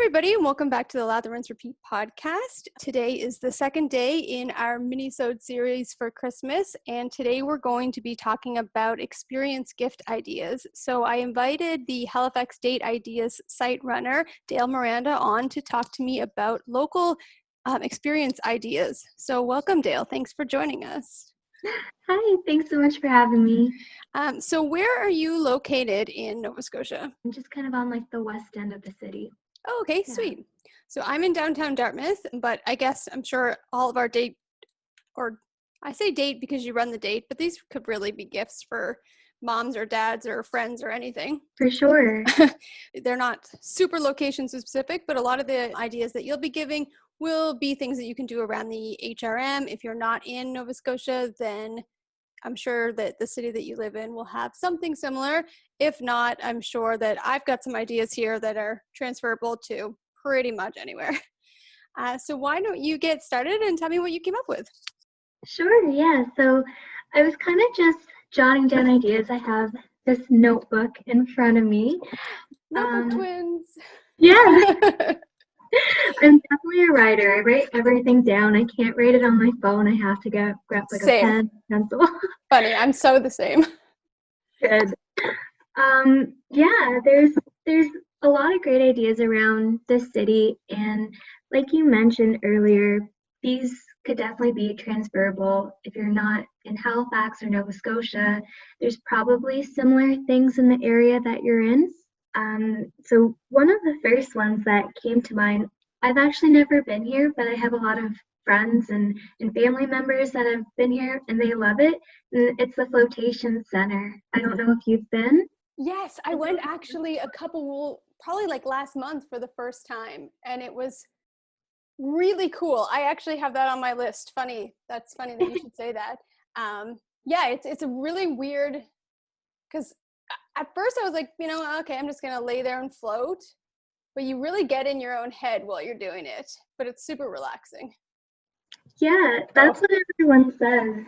everybody, and welcome back to the Lather Rinse Repeat podcast. Today is the second day in our mini-sode series for Christmas, and today we're going to be talking about experience gift ideas. So I invited the Halifax Date Ideas site runner, Dale Miranda, on to talk to me about local experience ideas. So welcome, Dale. Thanks for joining us. Hi, thanks so much for having me. So where are you located in Nova Scotia? I'm just kind of on like the west end of the city. Oh, okay, yeah. Sweet. So I'm in downtown Dartmouth, but I guess I'm sure all of our date, or I say date because you run the date, but these could really be gifts for moms or dads or friends or anything. For sure. They're not super location specific, but a lot of the ideas that you'll be giving will be things that you can do around the HRM. If you're not in Nova Scotia, then I'm sure that the city that you live in will have something similar. If not, I'm sure that I've got some ideas here that are transferable to pretty much anywhere. So why don't you get started and tell me what you came up with? Sure, yeah. So I was kind of just jotting down ideas. I have this notebook in front of me. Notebook twins. Yeah. I'm definitely a writer. I write everything down. I can't write it on my phone. I have to grab like Same. A pen, pencil. Funny, I'm so the same. Good. Yeah, there's a lot of great ideas around the city, and like you mentioned earlier, these could definitely be transferable. If you're not in Halifax or Nova Scotia, there's probably similar things in the area that you're in. So one of the first ones that came to mind, I've actually never been here, but I have a lot of friends and family members that have been here and they love it. And it's the Floatation Centre. I don't know if you've been. Yes, I went actually probably like last month for the first time, and it was really cool. I actually have that on my list. Funny. That's funny that you should say that. Yeah, it's a really weird, because at first I was like, okay, I'm just going to lay there and float. But you really get in your own head while you're doing it. But it's super relaxing. Yeah, that's what everyone says.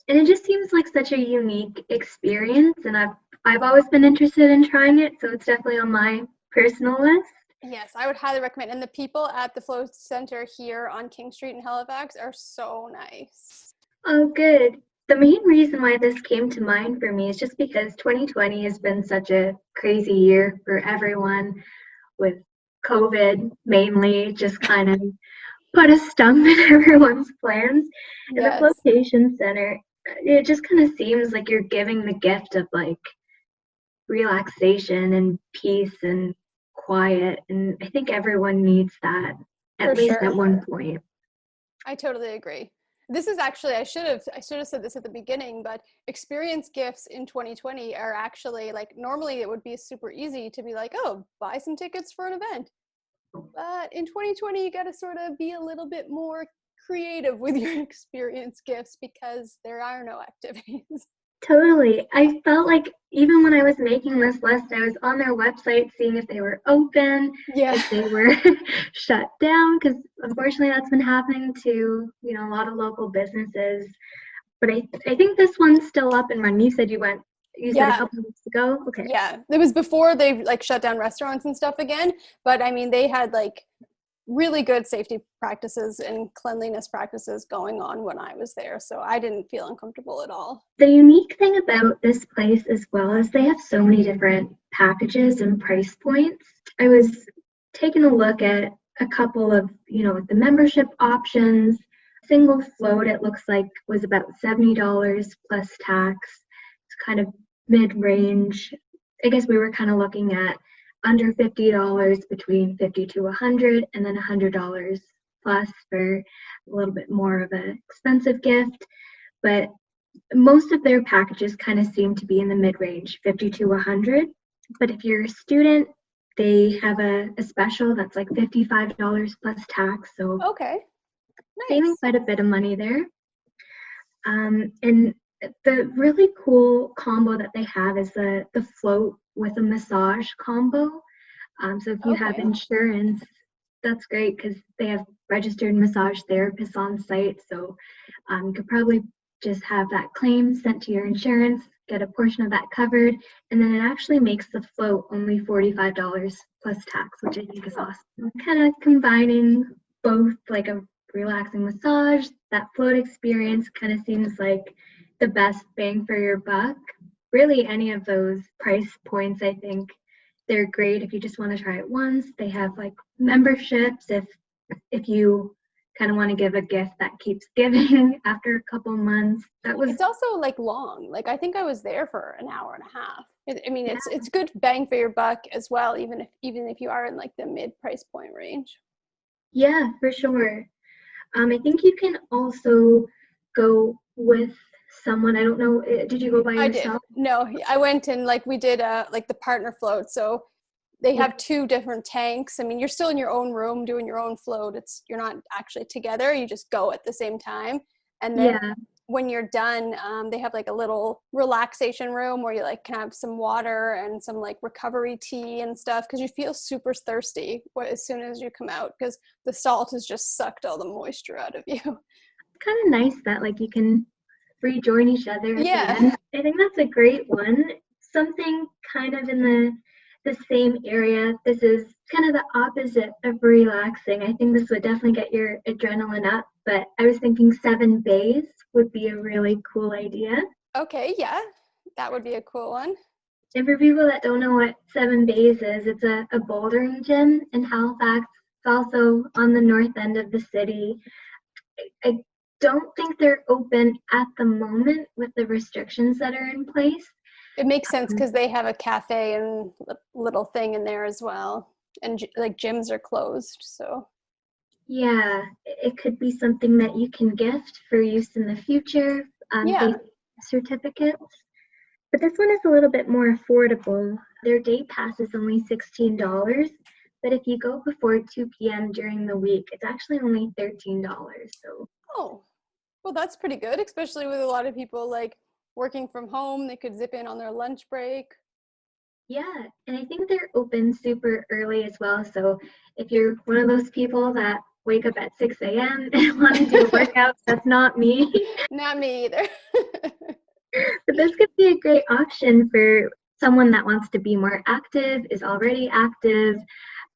And it just seems like such a unique experience. And I've always been interested in trying it. So it's definitely on my personal list. Yes, I would highly recommend. And the people at the Flow Center here on King Street in Halifax are so nice. Oh, good. The main reason why this came to mind for me is just because 2020 has been such a crazy year for everyone, with COVID mainly just kind of put a stump in everyone's plans. And Yes. the Flotation Center, it just kind of seems like you're giving the gift of like relaxation and peace and quiet. And I think everyone needs that at least at one point. I totally agree. This is actually, I should have said this at the beginning, but experience gifts in 2020 are actually like, normally it would be super easy to be like, oh, buy some tickets for an event. But in 2020, you got to sort of be a little bit more creative with your experience gifts because there are no activities. Totally. I felt like even when I was making this list, I was on their website seeing if they were open, if they were shut down, because unfortunately that's been happening to, a lot of local businesses. But I think this one's still up and running. You said you said a couple of weeks ago? Okay. Yeah, it was before they like shut down restaurants and stuff again. But I mean, they had like really good safety practices and cleanliness practices going on when I was there. So I didn't feel uncomfortable at all. The unique thing about this place as well is they have so many different packages and price points. I was taking a look at a couple of, the membership options. Single float, it looks like, was about $70 plus tax. It's kind of mid-range. I guess we were kind of looking at under $50, between $50 to $100, and then $100 plus for a little bit more of an expensive gift. But most of their packages kind of seem to be in the mid-range, $50 to $100. But if you're a student, they have a special that's like $55 plus tax. So nice. Saving quite a bit of money there. And the really cool combo that they have is the float with a massage combo. So if you have insurance, that's great because they have registered massage therapists on site. So you could probably just have that claim sent to your insurance, get a portion of that covered, and then it actually makes the float only $45 plus tax, which I think is awesome. Kind of combining both like a relaxing massage, that float experience kind of seems like the best bang for your buck. Really, any of those price points, I think they're great if you just want to try it once. They have like memberships if you kind of want to give a gift that keeps giving after a couple months. It's also like long. Like I think I was there for an hour and a half. I mean, Yeah. it's good bang for your buck as well, even if you are in like the mid price point range. Yeah, for sure. I think you can also go with someone. I don't know. Did you go by I did. yourself? No, I went and like we did like the partner float. So they Yeah. have two different tanks. I mean, you're still in your own room doing your own float. You're not actually together. You just go at the same time. And then Yeah. when you're done, they have like a little relaxation room where you like can have some water and some like recovery tea and stuff because you feel super thirsty as soon as you come out because the salt has just sucked all the moisture out of you. It's kind of nice that like you can rejoin each other at the Yeah. end. I think that's a great one. Something kind of in the same area. This is kind of the opposite of relaxing. I think this would definitely get your adrenaline up, but I was thinking 7 bays would be a really cool idea. Okay, yeah, that would be a cool one. And for people that don't know what 7 bays is, it's a bouldering gym in Halifax. It's also on the north end of the city. I don't think they're open at the moment with the restrictions that are in place. It makes sense because they have a cafe and a little thing in there as well. And like gyms are closed, so. Yeah, it could be something that you can gift for use in the future, Yeah. certificates. But this one is a little bit more affordable. Their day pass is only $16, but if you go before 2 p.m. during the week, it's actually only $13. So. Oh, well, that's pretty good, especially with a lot of people like working from home. They could zip in on their lunch break. Yeah, and I think they're open super early as well. So if you're one of those people that wake up at 6 a.m. and want to do workouts, that's not me. Not me either. But this could be a great option for someone that wants to be more active, is already active,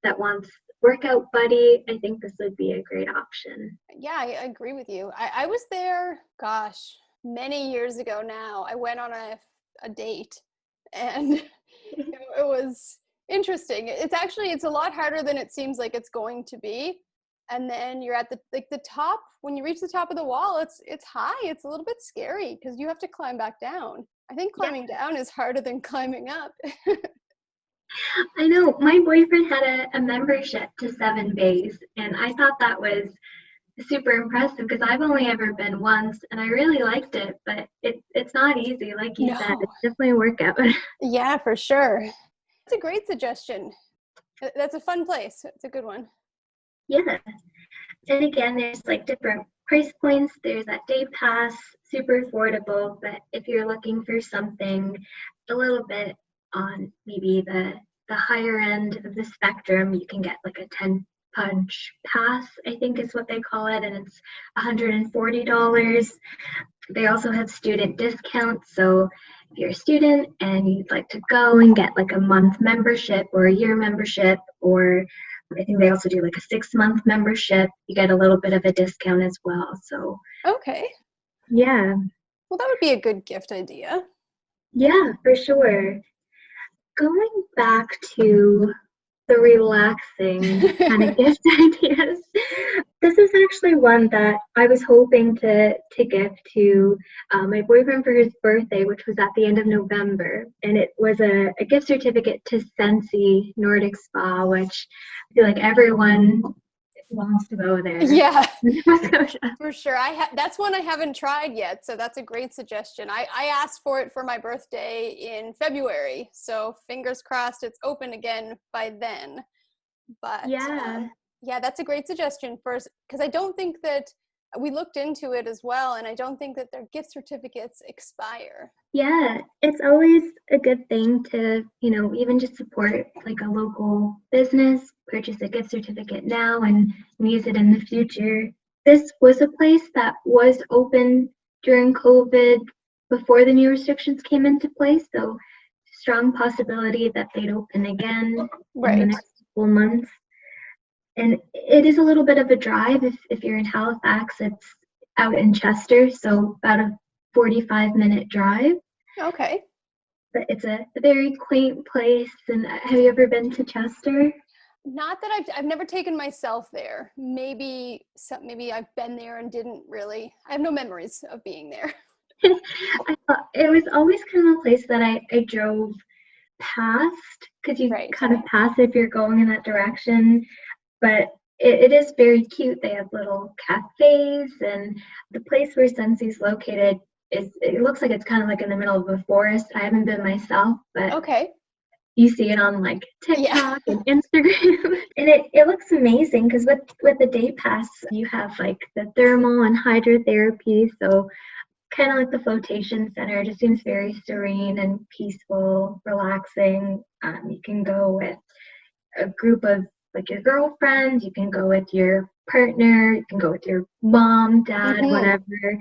that wants workout buddy. I think this would be a great option. Yeah, I agree with you. I was there, gosh, many years ago now. I went on a date and it was interesting. It's a lot harder than it seems like it's going to be. And then you're at the top. When you reach the top of the wall, it's high. It's a little bit scary because you have to climb back down. I think climbing down is harder than climbing up. I know my boyfriend had a membership to 7 bays, and I thought that was super impressive because I've only ever been once and I really liked it, but it's not easy. Like you said, No. it's definitely a workout. Yeah, for sure. It's a great suggestion. That's a fun place. It's a good one. Yeah. And again, there's like different price points. There's that day pass, super affordable, but if you're looking for something a little bit on maybe the higher end of the spectrum, you can get like a 10 punch pass, I think is what they call it, and it's $140. They also have student discounts, so if you're a student and you'd like to go and get like a month membership or a year membership, or I think they also do like a 6-month membership, you get a little bit of a discount as well. So Okay. yeah. Well, that would be a good gift idea. Yeah, for sure. Going back to the relaxing kind of gift ideas, this is actually one that I was hoping to gift to my boyfriend for his birthday, which was at the end of November. And it was a gift certificate to Sensea Nordic Spa, which I feel like everyone wants to go there. Yeah, Nova Scotia. for sure. That's one I haven't tried yet, so that's a great suggestion. I asked for it for my birthday in February, so fingers crossed it's open again by then. But yeah, that's a great suggestion first, because I don't think that we looked into it as well, and I don't think that their gift certificates expire. Yeah, it's always a good thing to, even just support like a local business, purchase a gift certificate now and use it in the future. This was a place that was open during COVID before the new restrictions came into place, so strong possibility that they'd open again in the next couple months. And it is a little bit of a drive if you're in Halifax. It's out in Chester, so about a 45-minute drive. Okay. But it's a very quaint place. And have you ever been to Chester? Not that I've never taken myself there. Maybe I've been there and didn't really. I have no memories of being there. I thought it was always kind of a place that I drove past, because you Right. kind of pass if you're going in that direction. But it is very cute. They have little cafes, and the place where Sensei's located it looks like it's kind of like in the middle of a forest. I haven't been myself, but Okay. you see it on like Yeah. TikTok and Instagram. And it looks amazing because with the day pass, you have like the thermal and hydrotherapy. So kind of like the Floatation Centre, it just seems very serene and peaceful, relaxing. You can go with a group of like your girlfriends, you can go with your partner, you can go with your mom, dad, whatever.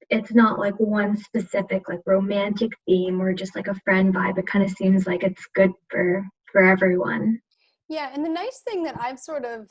It's not like one specific like romantic theme or just like a friend vibe. It kind of seems like it's good for everyone. Yeah, and the nice thing that I've sort of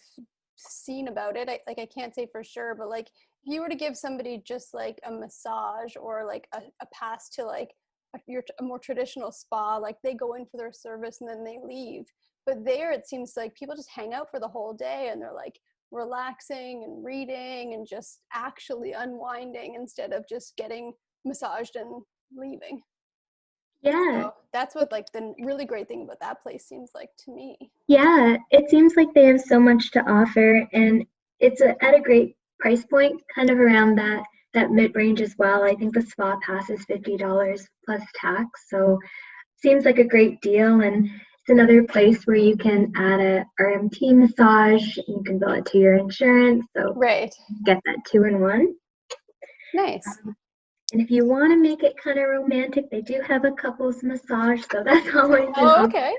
seen about it, I can't say for sure, but like if you were to give somebody just like a massage or like a pass to like a more traditional spa, like they go in for their service and then they leave. But there it seems like people just hang out for the whole day and they're like relaxing and reading and just actually unwinding instead of just getting massaged and leaving. Yeah. So that's what like the really great thing about that place seems like to me. Yeah, it seems like they have so much to offer, and it's at a great price point, kind of around that mid-range as well. I think the spa pass is $50 plus tax, so seems like a great deal. And it's another place where you can add a RMT massage. You can bill it to your insurance, so Right. get that 2-in-1. Nice. And if you want to make it kind of romantic, they do have a couples massage, so that's always an Oh, option. okay.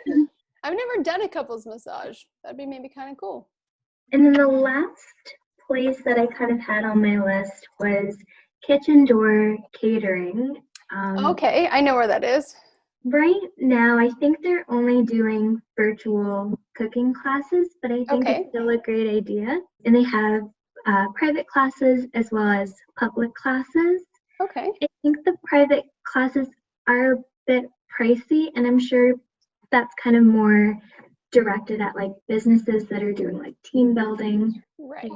I've never done a couples massage. That'd be maybe kind of cool. And then the last place that I kind of had on my list was Kitchen Door Catering. Okay, I know where that is. Right now, I think they're only doing virtual cooking classes, but I think Okay. it's still a great idea. And they have private classes as well as public classes. Okay. I think the private classes are a bit pricey, and I'm sure that's kind of more directed at like businesses that are doing like team building. Right.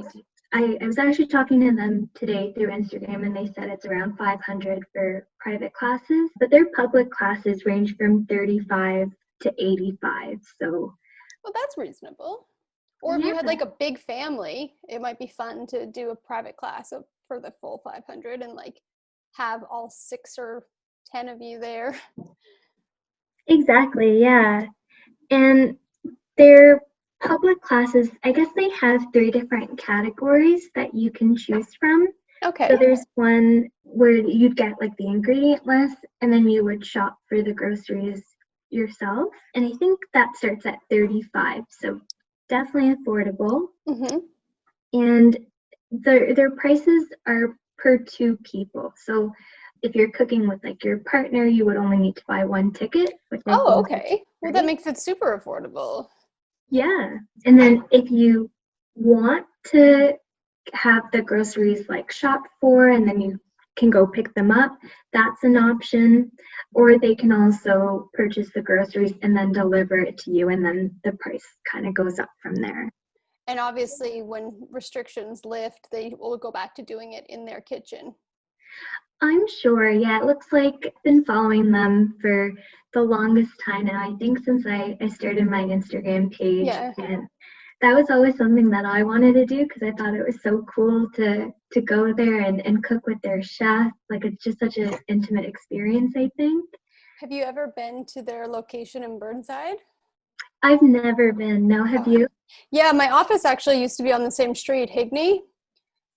I was actually talking to them today through Instagram, and they said it's around 500 for private classes, but their public classes range from 35 to 85. So, Well, that's reasonable. Or if you had like a big family, it might be fun to do a private class for the full 500 and like have all 6 or 10 of you there. exactly, yeah. And their public classes, I guess they have 3 different categories that you can choose from. Okay. So there's one where you'd get like the ingredient list, and then you would shop for the groceries yourself. And I think that starts at 35, so definitely affordable. Mm-hmm. And their prices are per 2 people. So if you're cooking with like your partner, you would only need to buy 1 ticket, which I Oh, think okay. Well, that makes it super affordable. yeah. And then if you want to have the groceries like shopped for and then you can go pick them up, that's an option. Or they can also purchase the groceries and then deliver it to you, and then the price kind of goes up from there. And obviously, when restrictions lift, they will go back to doing it in their kitchen. I'm sure, yeah. It looks like I've been following them for the longest time now. I think since I started my Instagram page. Yeah. And that was always something that I wanted to do because I thought it was so cool to go there and cook with their chef. Like, it's just such an intimate experience, I think. Have you ever been to their location in Burnside? I've never been. No, have you? Yeah, my office actually used to be on the same street, Higney.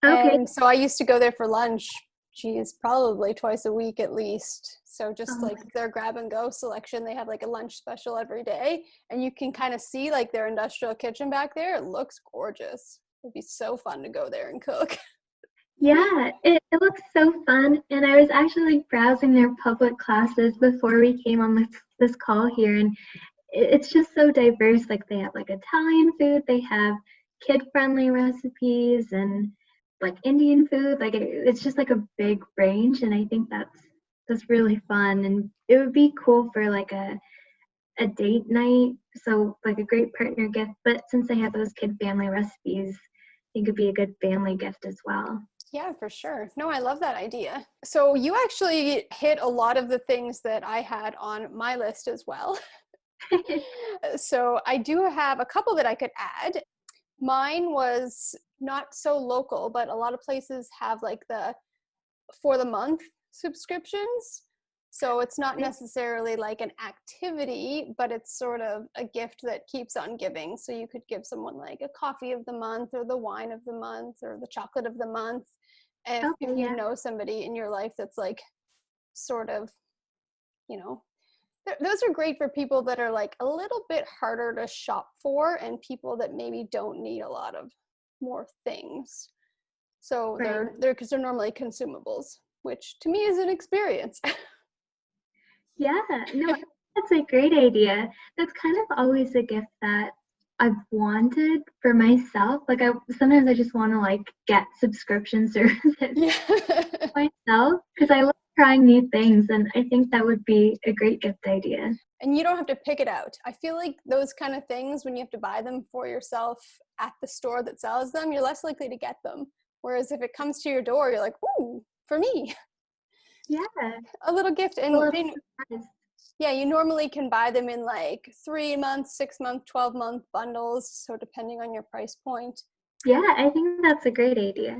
Okay. And so I used to go there for lunch, geez, probably twice a week at least. So just like their grab and go selection, they have like a lunch special every day. And you can kind of see like their industrial kitchen back there. It looks gorgeous. It'd be so fun to go there and cook. Yeah, it looks so fun. And I was actually browsing their public classes before we came on this call here. And it's just so diverse. Like they have like Italian food, they have kid-friendly recipes and like Indian food. Like it's just like a big range, and I think that's really fun. And it would be cool for like a date night, so like a great partner gift. But since they have those kid family recipes, I think it'd be a good family gift as well. Yeah, for sure. No, I love that idea. So you actually hit a lot of the things that I had on my list as well. So I do have a couple that I could add. Mine was not so local, but a lot of places have like the for the month subscriptions. So it's not necessarily like an activity, but it's sort of a gift that keeps on giving. So you could give someone like a coffee of the month or the wine of the month or the chocolate of the month. If Okay, you yeah. know somebody in your life that's like sort of, you know, those are great for people that are like a little bit harder to shop for and people that maybe don't need a lot of more things. So Right. they're because they're normally consumables, which to me is an experience. Yeah, no, that's a great idea. That's kind of always a gift that I've wanted for myself. Like sometimes I just want to like get subscription services Yeah. myself because I love trying new things, and I think that would be a great gift idea. And you don't have to pick it out. I feel like those kind of things, when you have to buy them for yourself at the store that sells them, you're less likely to get them. Whereas if it comes to your door, you're like, ooh, for me, Yeah, a little gift. a And little they, surprise. yeah, you normally can buy them in like 3 month, 6 month, 12-month bundles. So depending on your price point. Yeah, I think that's a great idea.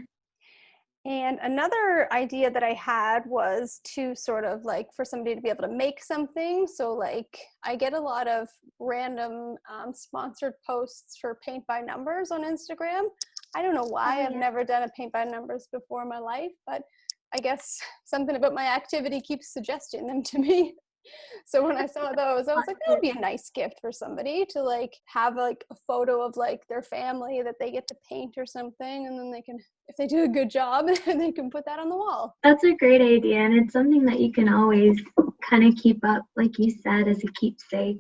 And another idea that I had was to sort of like for somebody to be able to make something. So like I get a lot of random sponsored posts for paint by numbers on Instagram. I don't know why. Oh I've yeah. never done a paint by numbers before in my life, but I guess something about my activity keeps suggesting them to me. So when I saw those, I was like, that would be a nice gift for somebody to like have like a photo of like their family that they get to paint or something. And then they can, if they do a good job, they can put that on the wall. That's a great idea, and it's something that you can always kind of keep up, like you said, as a keepsake.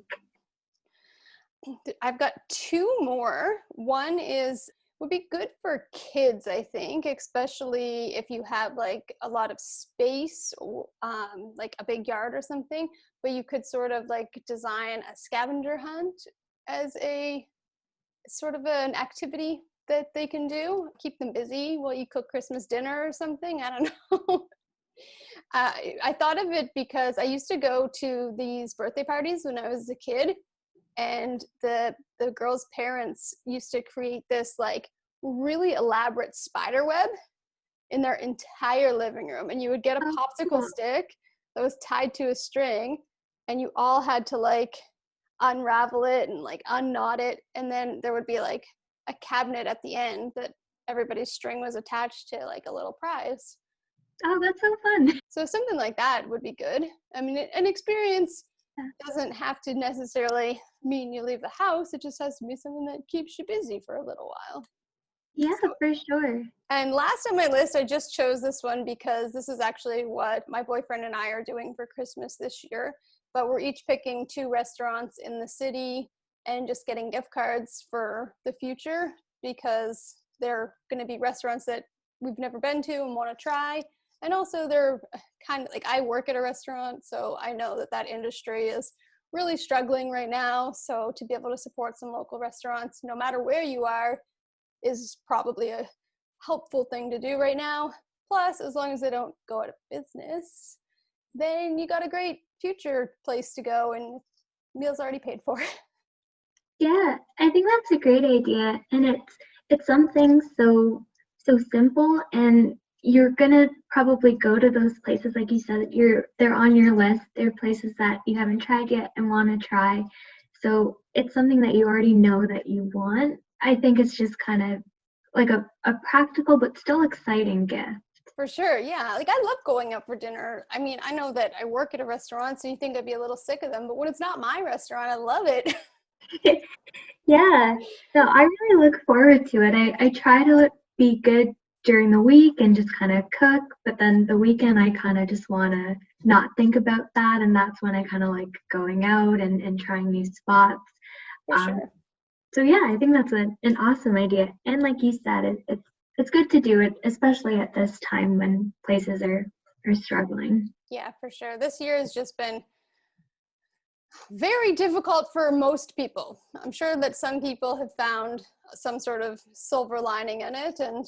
I've got two more. One is would be good for kids, I think, especially if you have like a lot of space or like a big yard or something, but you could sort of like design a scavenger hunt as a sort of an activity that they can do, keep them busy while you cook Christmas dinner or something. I don't know. I thought of it because I used to go to these birthday parties when I was a kid, and the girls' parents used to create this like really elaborate spider web in their entire living room, and you would get a Oh, popsicle cool. stick that was tied to a string, and you all had to like unravel it and like unknot it, and then there would be like a cabinet at the end that everybody's string was attached to, like a little prize. Oh, that's so fun. So something like that would be good. I mean, an experience doesn't have to necessarily mean you leave the house. It just has to be something that keeps you busy for a little while. Yeah, So, for sure. and last on my list, I just chose this one because this is actually what my boyfriend and I are doing for Christmas this year. But we're each picking two restaurants in the city and just getting gift cards for the future because they're going to be restaurants that we've never been to and want to try. And also, they're kind of like I work at a restaurant, so I know that that industry is really struggling right now. So to be able to support some local restaurants, no matter where you are, is probably a helpful thing to do right now. Plus, as long as they don't go out of business, then you got a great future place to go and meals already paid for. Yeah, I think that's a great idea, and it's something so simple, and you're gonna probably go to those places like you said. They're on your list. They're places that you haven't tried yet and want to try. So it's something that you already know that you want. I think it's just kind of like a practical but still exciting gift. For sure, yeah. Like I love going out for dinner. I mean, I know that I work at a restaurant, so you think I'd be a little sick of them, but when it's not my restaurant, I love it. Yeah, no, I really look forward to it. I try to be good during the week and just kind of cook, but then the weekend I kind of just want to not think about that, and that's when I kind of like going out and trying new spots. For sure. So yeah, I think that's an awesome idea, and like you said, it's good to do it, especially at this time when places are struggling. Yeah, for sure. This year has just been very difficult for most people. I'm sure that some people have found some sort of silver lining in it, and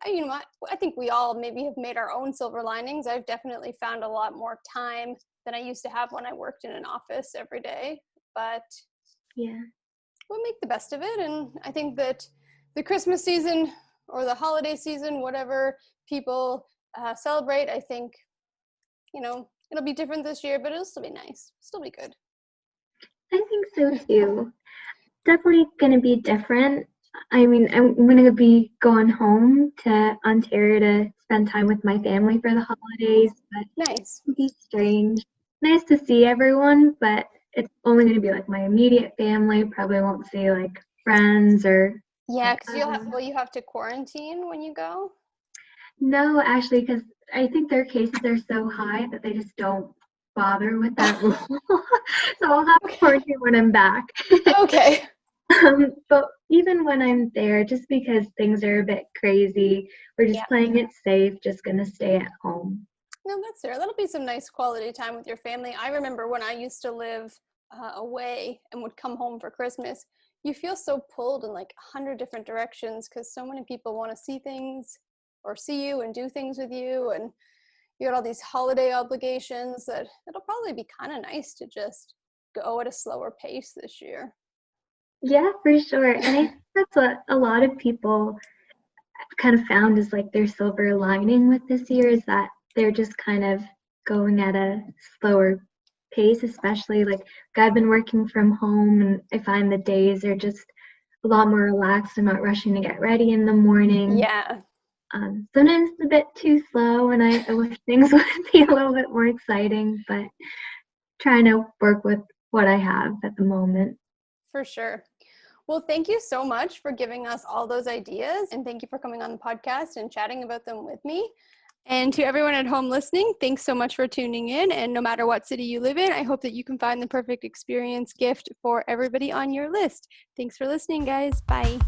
you know what, I think we all maybe have made our own silver linings. I've definitely found a lot more time than I used to have when I worked in an office every day, but Yeah. we'll make the best of it. And I think that the Christmas season or the holiday season, whatever people celebrate, I think, you know, it'll be different this year, but it'll still be nice, still be good. I think so too. Definitely going to be different. I mean, I'm going to be going home to Ontario to spend time with my family for the holidays, but Nice. it'll be strange. Nice to see everyone, but it's only going to be like my immediate family. Probably won't see like friends or Yeah, my because cousins. you have to quarantine when you go? No, actually, because I think their cases are so high that they just don't bother with that rule. So I'll have to Okay. quarantine when I'm back. Okay. But even when I'm there, just because things are a bit crazy, we're Yeah. just playing it safe, just gonna stay at home. No, that's fair. That'll be some nice quality time with your family. I remember when I used to live away and would come home for Christmas, you feel so pulled in like 100 different directions because so many people want to see things or see you and do things with you. And you got all these holiday obligations that it'll probably be kind of nice to just go at a slower pace this year. Yeah, for sure. And I think that's what a lot of people kind of found is like their silver lining with this year is that they're just kind of going at a slower pace, especially like I've been working from home and I find the days are just a lot more relaxed. I'm not rushing to get ready in the morning. Yeah, Sometimes it's a bit too slow, and I wish things would be a little bit more exciting, but trying to work with what I have at the moment. for sure. Well, thank you so much for giving us all those ideas, and thank you for coming on the podcast and chatting about them with me. And to everyone at home listening, thanks so much for tuning in. And no matter what city you live in, I hope that you can find the perfect experience gift for everybody on your list. Thanks for listening, guys. Bye.